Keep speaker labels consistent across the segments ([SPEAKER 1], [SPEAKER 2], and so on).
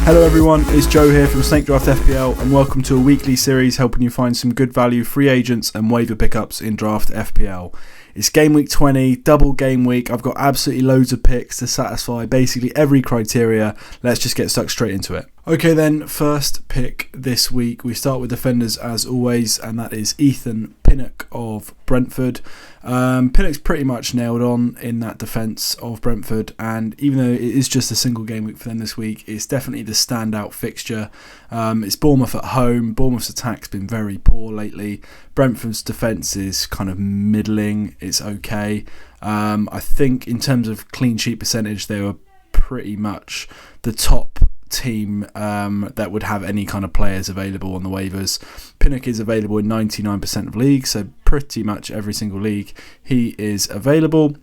[SPEAKER 1] Hello everyone, it's Joe here from Draft FPL and welcome to a weekly series helping you find some good value free agents and waiver pickups in Draft FPL. It's game week 20, double game week. I've got absolutely loads of picks to satisfy basically every criteria. Let's just get stuck straight into it. Okay then, first pick this week. We start with defenders as always, and that is Ethan Pinnock of Brentford. Pinnock's pretty much nailed on in that defence of Brentford, and even though it is just a single game week for them this week, it's definitely the standout fixture. It's Bournemouth at home. Bournemouth's attack's been very poor lately. Brentford's defence is kind of middling. It's okay. I think in terms of clean sheet percentage, they were pretty much the top team that would have any kind of players available on the waivers. Pinnock is available in 99% of leagues, so pretty much every single league he is available.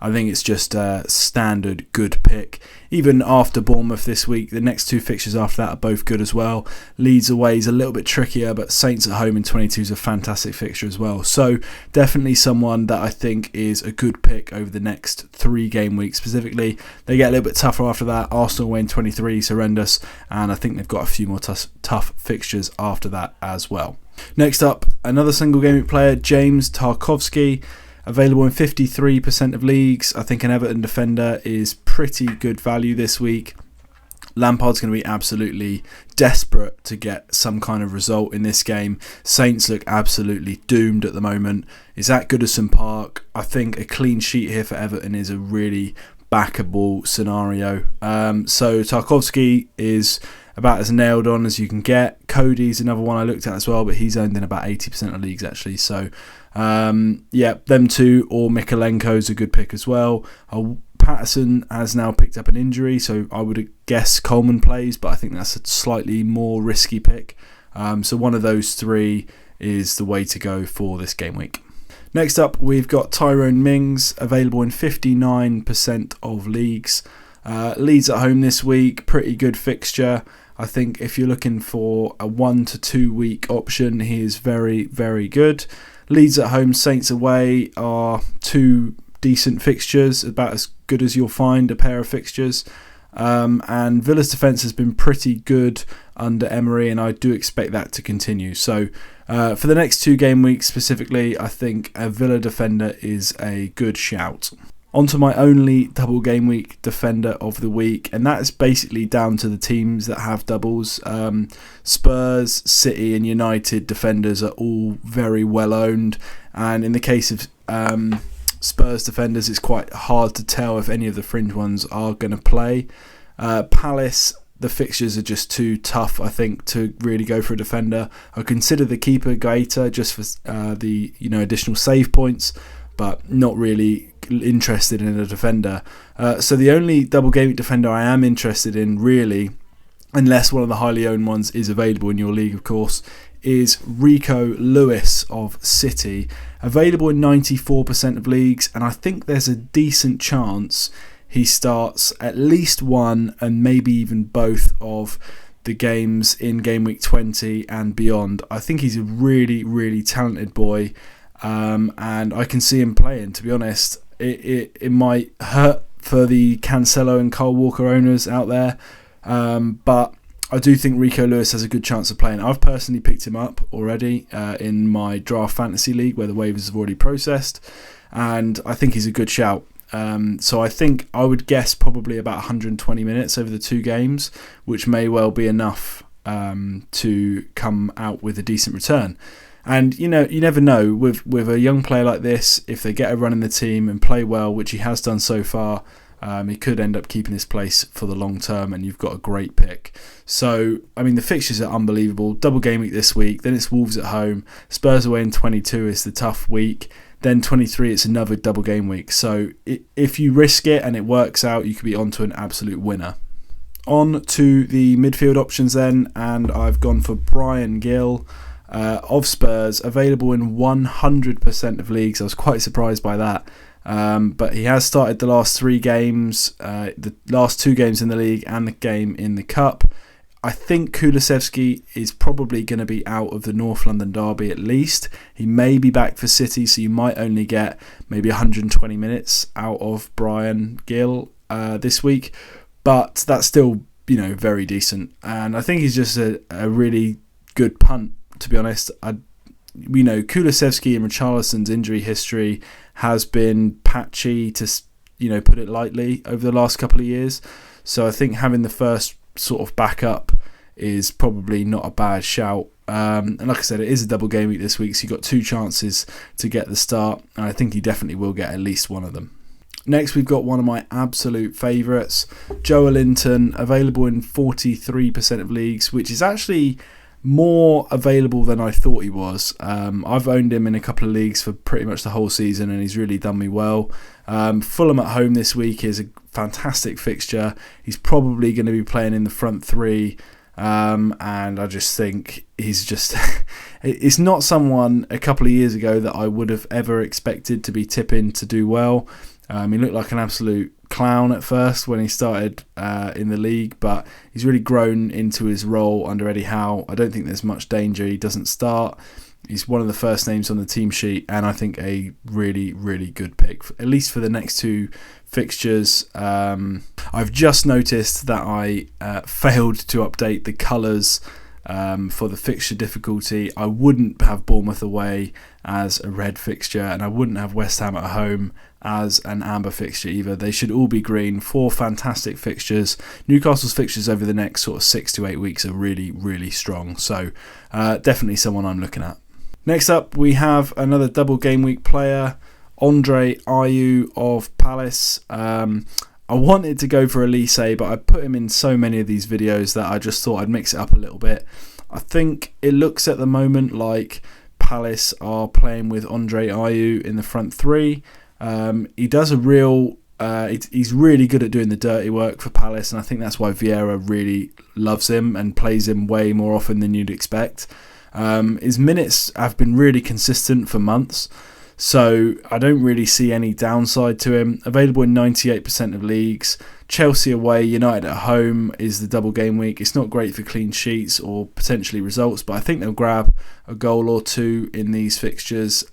[SPEAKER 1] I think it's just a standard good pick. Even after Bournemouth this week, the next two fixtures after that are both good as well. Leeds away is a little bit trickier, but Saints at home in 22 is a fantastic fixture as well. So definitely someone that I think is a good pick over the next 3 game weeks specifically. They get a little bit tougher after that. Arsenal away in 23 is horrendous, and I think they've got a few more tough fixtures after that as well. Next up, another single game week player, James Tarkowski. Available in 53% of leagues. I think an Everton defender is pretty good value this week. Lampard's going to be absolutely desperate to get some kind of result in this game. Saints look absolutely doomed at the moment. It's at Goodison Park. I think a clean sheet here for Everton is a really backable scenario. So Tarkowski is about as nailed on as you can get. Cody's another one I looked at as well, but he's owned in about 80% of leagues actually. So them two, or Mikalenko's a good pick as well. Patterson has now picked up an injury, so I would guess Coleman plays, but I think that's a slightly more risky pick. So one of those three is the way to go for this game week. Next up, we've got Tyrone Mings, available in 59% of leagues. Leeds at home this week, pretty good fixture. I think if you're looking for a 1 to 2 week option, he is very, very good. Leeds at home, Saints away are two decent fixtures, about as good as you'll find a pair of fixtures. And Villa's defence has been pretty good under Emery, and I do expect that to continue. So for the next 2 game weeks specifically, I think a Villa defender is a good shout. On to my only double game week defender of the week, and that is basically down to the teams that have doubles. Spurs, City and United defenders are all very well owned, and in the case of Spurs defenders, it's quite hard to tell if any of the fringe ones are going to play. Palace, the fixtures are just too tough, I think, to really go for a defender. I consider the keeper Gaeta just for the additional save points, but not really interested in a defender. So the only double game week defender I am interested in, really, unless one of the highly owned ones is available in your league, of course, is Rico Lewis of City. Available in 94% of leagues, and I think there's a decent chance he starts at least one and maybe even both of the games in game week 20 and beyond. I think he's a really, really talented boy. And I can see him playing, to be honest. It might hurt for the Cancelo and Kyle Walker owners out there, but I do think Rico Lewis has a good chance of playing. I've personally picked him up already in my draft fantasy league where the waivers have already processed, and I think he's a good shout. So I think I would guess probably about 120 minutes over the 2 games, which may well be enough to come out with a decent return. And you never know with a young player like this, if they get a run in the team and play well, which he has done so far, he could end up keeping his place for the long term, and you've got a great pick. So, I mean, the fixtures are unbelievable. Double game week this week, then it's Wolves at home. Spurs away in 22 is the tough week. Then 23, it's another double game week. So if you risk it and it works out, you could be onto an absolute winner. On to the midfield options then, and I've gone for Brian Gill of Spurs, available in 100% of leagues. I was quite surprised by that. But he has started the last 3 games, the last 2 games in the league and the game in the Cup. I think Kulusevski is probably going to be out of the North London derby at least. He may be back for City, so you might only get maybe 120 minutes out of Brian Gill this week. But that's still very decent. And I think he's just a really good punt, to be honest. Kulusevski and Richarlison's injury history has been patchy, to put it lightly, over the last couple of years. So I think having the first sort of backup is probably not a bad shout. And like I said, it is a double game week this week, so you've got 2 chances to get the start, and I think he definitely will get at least one of them. Next, we've got one of my absolute favourites, Joelinton, available in 43% of leagues, which is actually more available than I thought he was. I've owned him in a couple of leagues for pretty much the whole season, and he's really done me well. Fulham at home this week is a fantastic fixture. He's probably going to be playing in the front 3, and I just think he's just it's not someone a couple of years ago that I would have ever expected to be tipping to do well. He looked like an absolute clown at first when he started in the league, but he's really grown into his role under Eddie Howe. I don't think there's much danger he doesn't start. He's one of the first names on the team sheet, and I think a really, really good pick, at least for the next 2 fixtures. I've just noticed that I failed to update the colours for the fixture difficulty. I wouldn't have Bournemouth away as a red fixture, and I wouldn't have West Ham at home as an amber fixture either. They should all be green. 4 fantastic fixtures. Newcastle's fixtures over the next sort of 6 to 8 weeks are really, really strong. So definitely someone I'm looking at. Next up, we have another double game week player, Ayew of Palace. I wanted to go for Elise, but I put him in so many of these videos that I just thought I'd mix it up a little bit. I think it looks at the moment like Palace are playing with Ayew in the front 3. He does he's really good at doing the dirty work for Palace, and I think that's why Vieira really loves him and plays him way more often than you'd expect. His minutes have been really consistent for months, so I don't really see any downside to him. Available in 98% of leagues. Chelsea away, United at home is the double game week. It's not great for clean sheets or potentially results, but I think they'll grab a goal or 2 in these fixtures.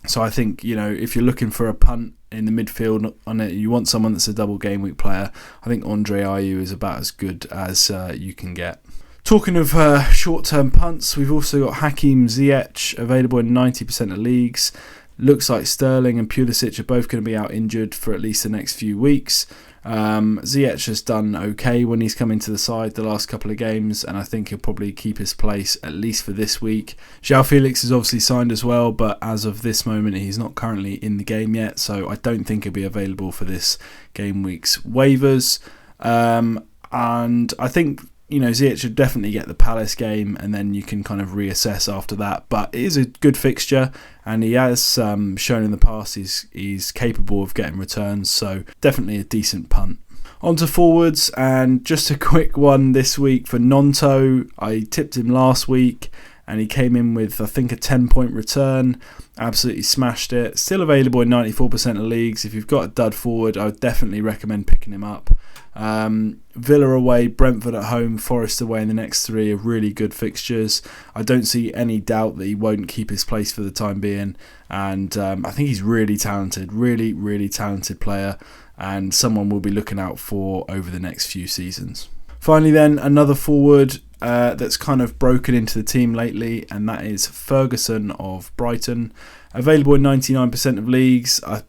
[SPEAKER 1] So I think, if you're looking for a punt in the midfield on it, you want someone that's a double game week player, I think Ayew is about as good as you can get. Talking of short-term punts, we've also got Hakim Ziyech, available in 90% of leagues. Looks like Sterling and Pulisic are both going to be out injured for at least the next few weeks. Ziyech has done okay when he's come into the side the last couple of games, and I think he'll probably keep his place at least for this week. João Felix is obviously signed as well, but as of this moment he's not currently in the game yet, so I don't think he'll be available for this game week's waivers. And I think Ziyech should definitely get the Palace game, and then you can kind of reassess after that. But it is a good fixture, and he has shown in the past he's capable of getting returns, so definitely a decent punt. On to forwards, and just a quick one this week for Nonto. I tipped him last week, and he came in with, I think, a 10-point return. Absolutely smashed it. Still available in 94% of leagues. If you've got a dud forward, I would definitely recommend picking him up. Villa away, Brentford at home, Forest away in the next 3 are really good fixtures. I don't see any doubt that he won't keep his place for the time being, and I think he's really talented, really, really talented player, and someone we'll be looking out for over the next few seasons. Finally then, another forward that's kind of broken into the team lately, and that is Ferguson of Brighton. Available in 99% of leagues. I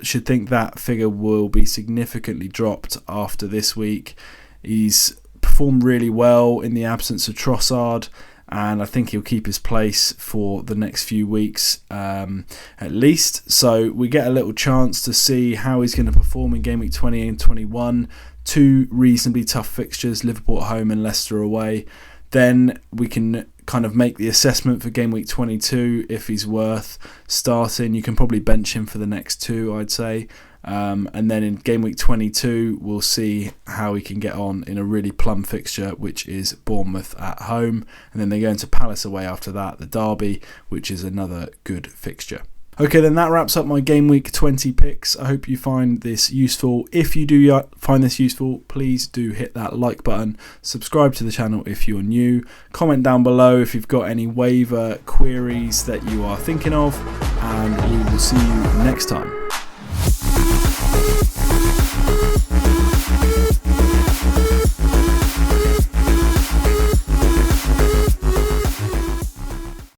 [SPEAKER 1] should think that figure will be significantly dropped after this week. He's performed really well in the absence of Trossard, and I think he'll keep his place for the next few weeks at least. So we get a little chance to see how he's going to perform in game week 20 and 21. 2 reasonably tough fixtures, Liverpool at home and Leicester away. Then we can kind of make the assessment for game week 22 if he's worth starting. You can probably bench him for the next 2, I'd say. And then in game week 22, we'll see how he can get on in a really plum fixture, which is Bournemouth at home. And then they go into Palace away after that, the derby, which is another good fixture. Okay, then that wraps up my game week 20 picks. I hope you find this useful. If you do find this useful, please do hit that like button. Subscribe to the channel if you're new. Comment down below if you've got any waiver queries that you are thinking of. And we will see you next time.